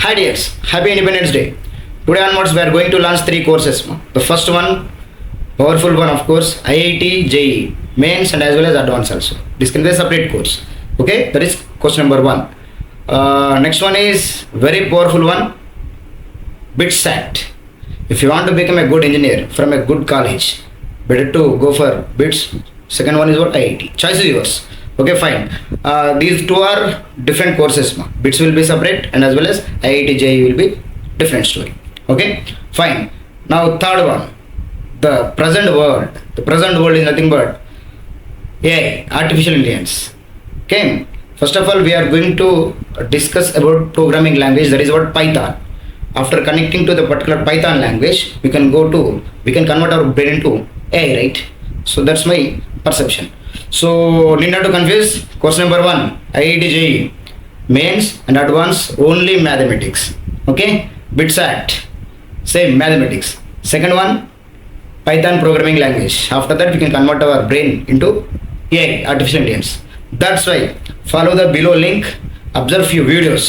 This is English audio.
Hi dears, happy Independence Day. Today onwards we are going to launch 3 courses. The first one, powerful one of course, IIT-JEE, mains and as well as advanced also. This can be a separate course. Okay, that is course number 1. Next one is very powerful one, BITSAT. If you want to become a good engineer from a good college, better to go for BITS. Second one is what? IIT. Choice is yours. Okay, fine. These two are different courses. BITS will be separate and as well as IIT-JEE will be different story. Okay, fine. Now third one, the present world. The present world is nothing but AI, artificial intelligence. Okay, first of all we are going to discuss about programming language, that is what Python. After connecting to the particular Python language, we can convert our brain into AI, right? So that's my perception. So need not to confuse. Course number 1, IIT-JEE, mains and advanced only mathematics. Okay, BITSAT, same mathematics. Second one, Python programming language. After that we can convert our brain into AI, artificial intelligence. That's why follow the below link, observe few videos.